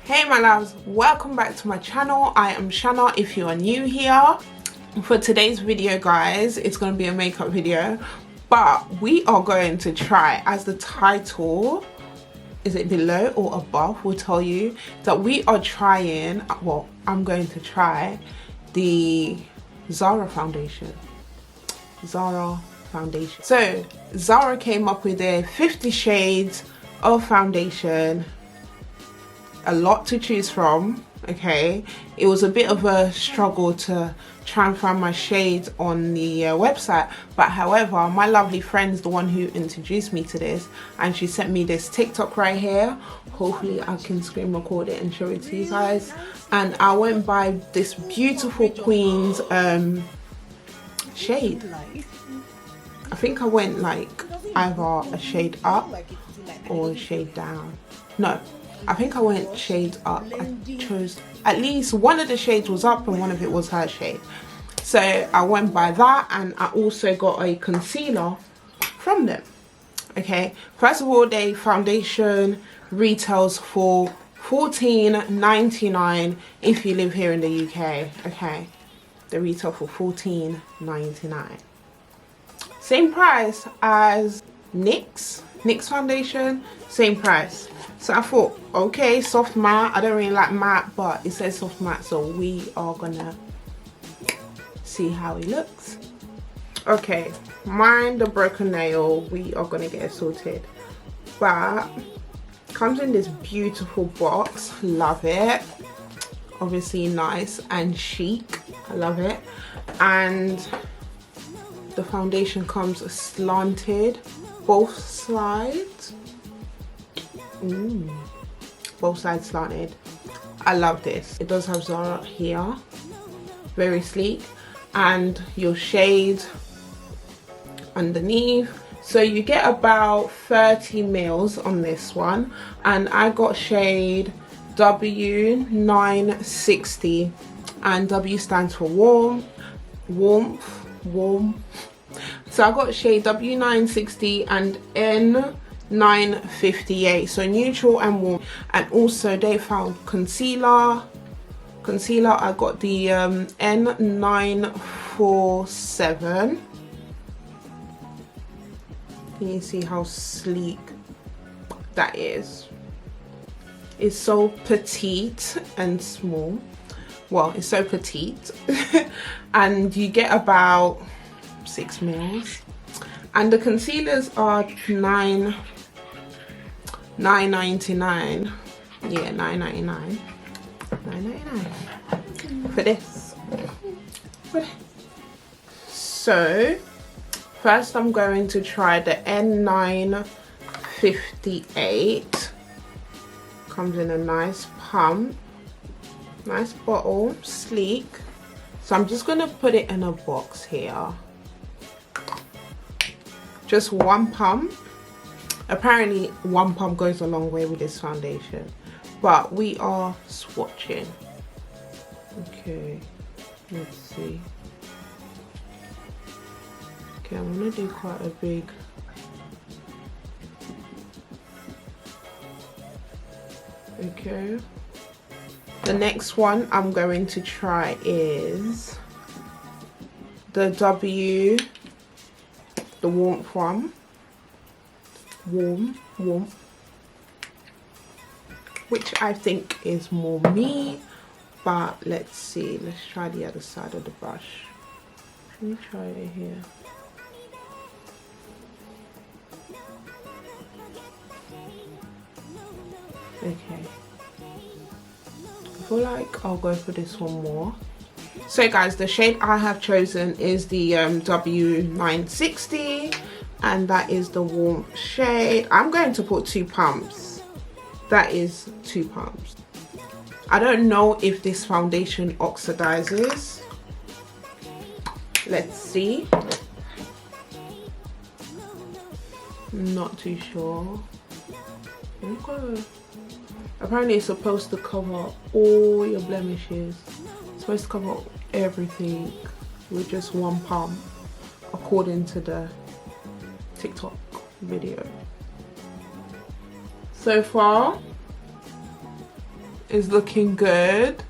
Hey my loves, welcome back to my channel. I am Shanna if you are new here. For today's video guys, it's going to be a makeup video, but we are going to try, as the title, is it below or above, will tell you, that we are trying, well, I'm going to try the Zara foundation. Zara foundation. So Zara came up with their 50 shades of foundation. A lot to choose from. Okay, it was a bit of a struggle to try and find my shades on the website, but however, my lovely friend's the one who introduced me to this, and she sent me this TikTok right here. Hopefully I can screen record it and show it to you guys. And I went by this beautiful Queen's shade. I think I went like either a shade up or a shade down. No, I think I went shades up. I chose, at least one of the shades was up and one of it was her shade. So I went by that, and I also got a concealer from them. Okay, first of all, the foundation retails for $14.99 if you live here in the UK. Okay, they retail for $14.99. Same price as NYX foundation, same price. So I thought, okay, soft matte. I don't really like matte, but it says soft matte, so we are gonna see how it looks. Okay, mind the broken nail, we are gonna get it sorted. But comes in this beautiful box, love it. Obviously nice and chic, I love it. And the foundation comes slanted, both sides. Both sides slanted. I love this. It does have Zara here, very sleek, and your shade underneath. So you get about 30 mils on this one, and I got shade W960, and W stands for warm. So I got shade W960 and N958, so neutral and warm. And also they found concealer. I got the N947. Can you see how sleek that is? It's so petite and small. Well, it's so petite. And you get about 6 mils. And the concealers are $9.99. Yeah, $9.99. $9.99 for this. So first I'm going to try the N958. Comes in a nice pump, nice bottle, sleek. So I'm just gonna put it in a box here. Just one pump. Apparently one pump goes a long way with this foundation, but we are swatching. Okay, let's see. Okay, I'm gonna do quite a big. Okay, the next one I'm going to try is the the warmth one. Warm, which I think is more me, but let's see. Let's try the other side of the brush. Let me try it here. Okay, I feel like I'll go for this one more. So guys, the shade I have chosen is the W960, and that is the warm shade. I'm going to put 2 pumps. That is 2 pumps. I don't know if this foundation oxidizes. Let's see. Not too sure. Okay. Apparently it's supposed to cover all your blemishes. It's supposed to cover everything with just 1 pump, according to the TikTok video. So far, it's looking good.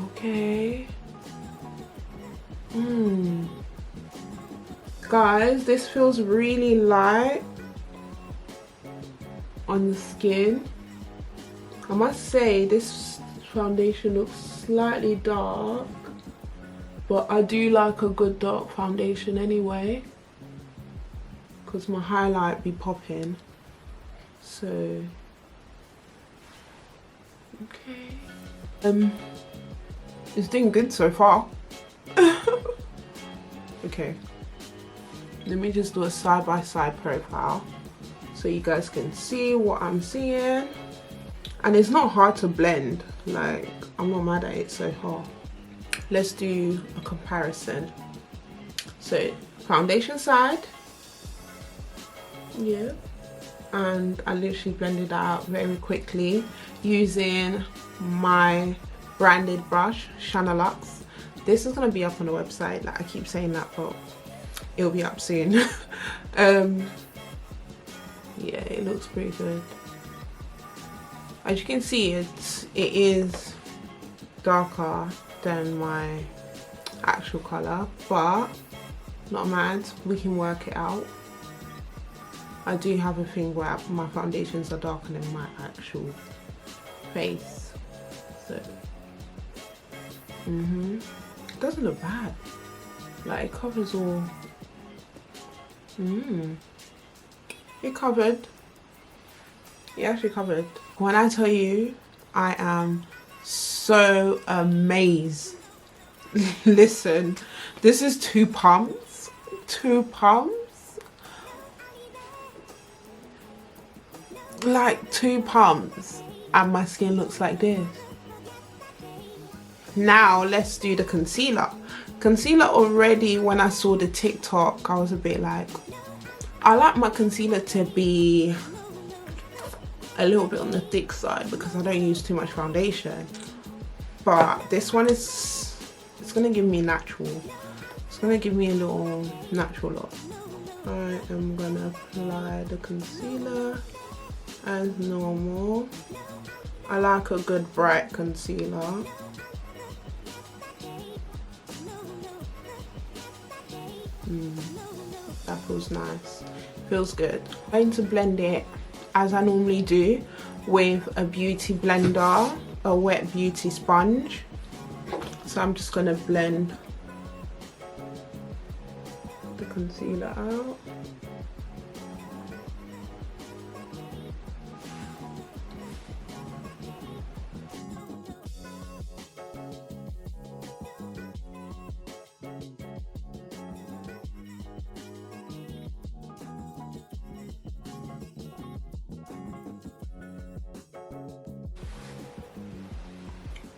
Okay. Guys, this feels really light on the skin. I must say this foundation looks slightly dark, but I do like a good dark foundation anyway, because my highlight be popping. So okay, it's doing good so far. Okay, let me just do a side-by-side profile so you guys can see what I'm seeing. And it's not hard to blend, like I'm not mad at it so far. Let's do a comparison. So foundation side, yeah, and I literally blended that out very quickly using my branded brush, Luvs. This is gonna be up on the website, like I keep saying that, but it'll be up soon. Yeah, it looks pretty good. As you can see, it is darker than my actual color, but not mad, we can work it out. I do have a thing where my foundations are darker than my actual face, so it doesn't look bad. Like, it covers all. It covered. It actually covered. When I tell you, I am so amazed. Listen, this is 2 pumps. 2 pumps. Like 2 pumps, and my skin looks like this. Now let's do the concealer. Concealer, already when I saw the TikTok, I was a bit like, I like my concealer to be a little bit on the thick side because I don't use too much foundation. But this one is, it's gonna give me natural. It's gonna give me a little natural look. I am gonna apply the concealer as normal. I like a good bright concealer. That feels nice, feels good. I'm going to blend it as I normally do with a beauty blender, a wet beauty sponge. So I'm just going to blend the concealer out.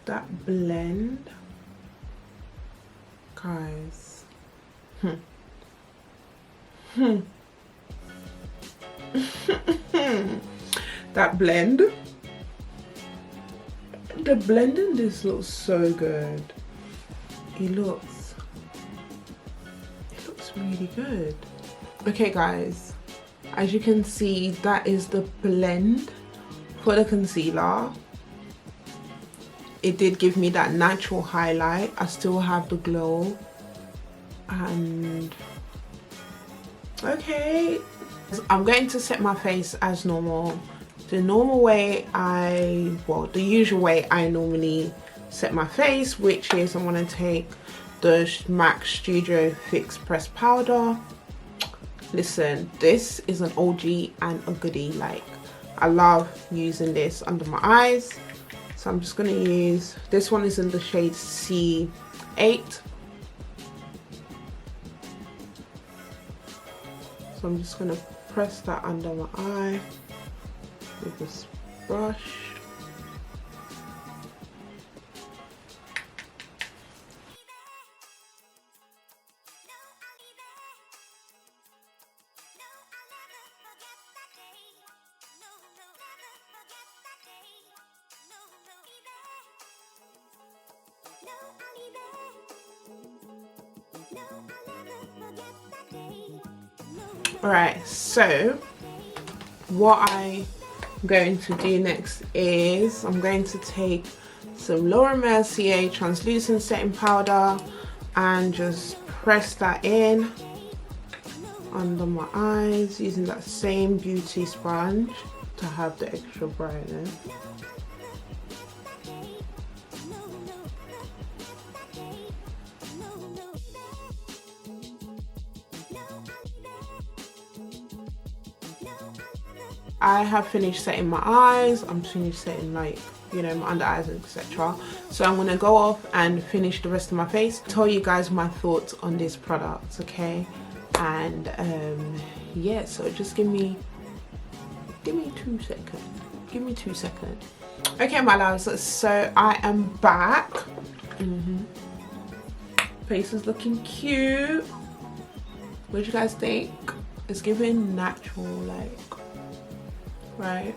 That blend, guys, that blend, the blend in this looks so good. It looks really good. Okay guys, as you can see, that is the blend for the concealer. It did give me that natural highlight. I still have the glow. And okay, I'm going to set my face as normal. The normal way the usual way I normally set my face, which is I'm going to take the MAC Studio Fix Press Powder. Listen, this is an OG and a goodie. Like, I love using this under my eyes. So I'm just going to use, this one is in the shade C8. So I'm just going to press that under my eye with this brush. Alright, so what I'm going to do next is I'm going to take some Laura Mercier translucent setting powder and just press that in under my eyes using that same beauty sponge to have the extra brightness. I have finished setting my eyes. I'm finished setting, like, you know, my under eyes, etc. So I'm gonna go off and finish the rest of my face, tell you guys my thoughts on this product, okay? And yeah, so just give me 2 seconds. Give me 2 seconds. Okay, my loves, so I am back. Face is looking cute. What do you guys think? It's giving natural, like, right?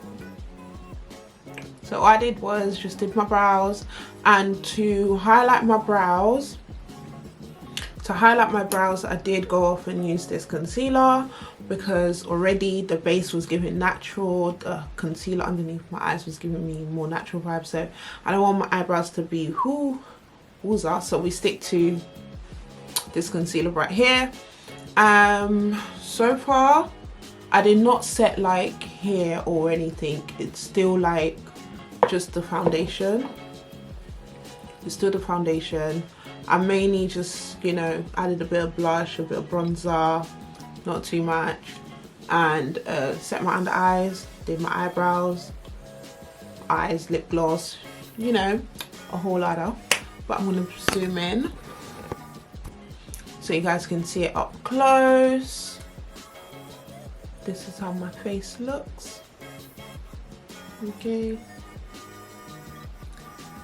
So all I did was just did my brows, and to highlight my brows, I did go off and use this concealer because already the base was giving natural, the concealer underneath my eyes was giving me more natural vibes, so I don't want my eyebrows to be wooza, so we stick to this concealer right here. So far I did not set like here or anything. It's still like just the foundation. It's still the foundation. I mainly just, you know, added a bit of blush, a bit of bronzer, not too much, and set my under eyes, did my eyebrows, eyes, lip gloss, you know, a whole lot of. But I'm gonna zoom in so you guys can see it up close. This is how my face looks. Okay,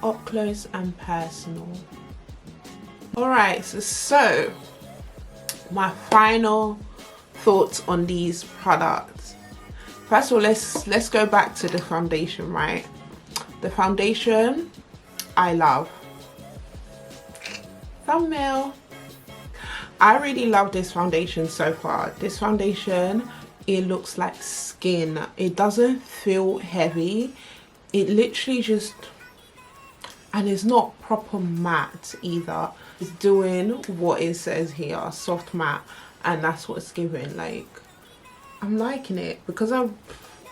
up close and personal. Alright, so my final thoughts on these products. First of all, let's go back to the foundation, right? The foundation I love. Thumbnail. I really love this foundation so far. This foundation, it looks like skin. It doesn't feel heavy. It literally just, and it's not proper matte either. It's doing what it says here, soft matte, and that's what it's giving. Like, I'm liking it because I've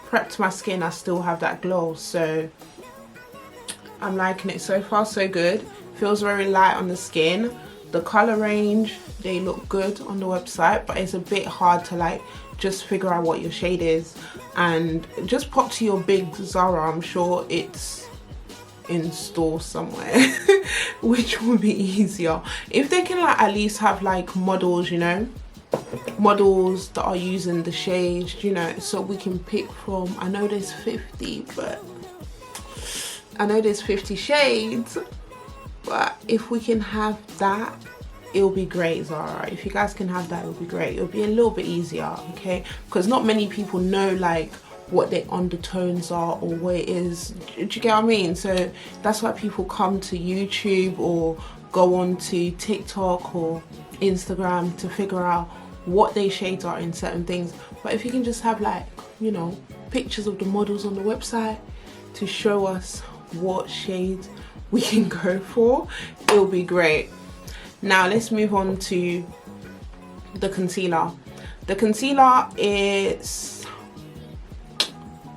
prepped my skin. I still have that glow, so I'm liking it. So far so good. Feels very light on the skin. The color range, they look good on the website, but it's a bit hard to like just figure out what your shade is. And just pop to your big Zara. I'm sure it's in store somewhere which will be easier if they can like at least have like models, you know, models that are using the shades, you know, so we can pick from. I know there's 50, but I know there's 50 shades, but if we can have that, it'll be great, Zara. If you guys can have that, it'll be great. It'll be a little bit easier, okay? Because not many people know like what their undertones are or what it is. Do you get what I mean? So that's why people come to YouTube or go on to TikTok or Instagram to figure out what their shades are in certain things. But if you can just have like, you know, pictures of the models on the website to show us what shades we can go for, it'll be great. Now let's move on to the concealer. The concealer is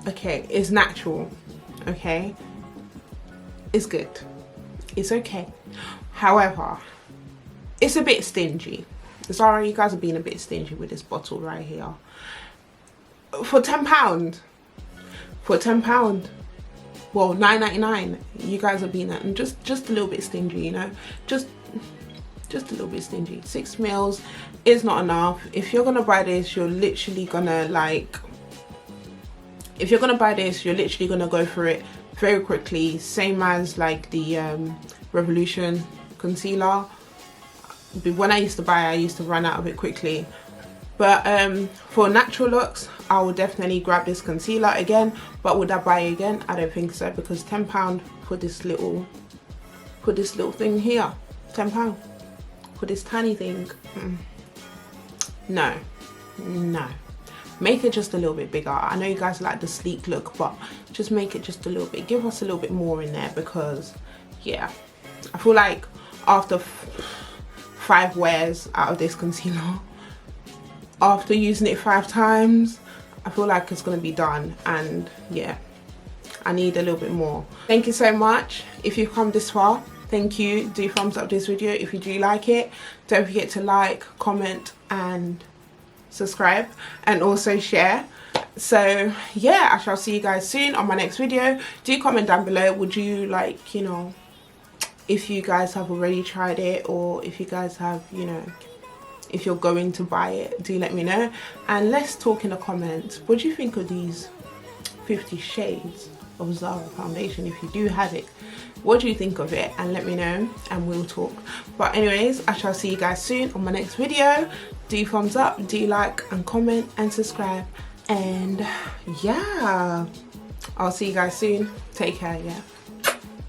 okay, it's natural, okay, it's good, it's okay. However, it's a bit stingy. Zara, you guys are being a bit stingy with this bottle right here. For £10, well, £9.99, you guys are being that, just a little bit stingy, you know, just a little bit stingy. 6 mils is not enough. If you're gonna buy this, you're literally gonna like, if you're gonna buy this, you're literally gonna go for it very quickly, same as like the Revolution concealer. When I used to buy it, I used to run out of it quickly. But for natural looks, I will definitely grab this concealer again. But would I buy it again? I don't think so, because £10 for this little thing here, £10 for this tiny thing. No, make it just a little bit bigger. I know you guys like the sleek look, but just make it just a little bit, give us a little bit more in there, because yeah, I feel like after 5 wears out of this concealer, after using it 5 times, I feel like it's going to be done, and yeah, I need a little bit more. Thank you so much. If you've come this far, thank you. Do thumbs up this video if you do like it. Don't forget to like, comment and subscribe, and also share. So yeah, I shall see you guys soon on my next video. Do comment down below, would you like, you know, if you guys have already tried it, or if you guys have, you know, if you're going to buy it, do let me know. And let's talk in the comments, what do you think of these 50 shades of Zara foundation? If you do have it, what do you think of it? And let me know and we'll talk. But anyways, I shall see you guys soon on my next video. Do thumbs up, do like and comment and subscribe, and yeah, I'll see you guys soon. Take care. Yeah,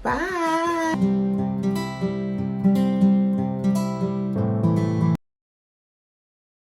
bye.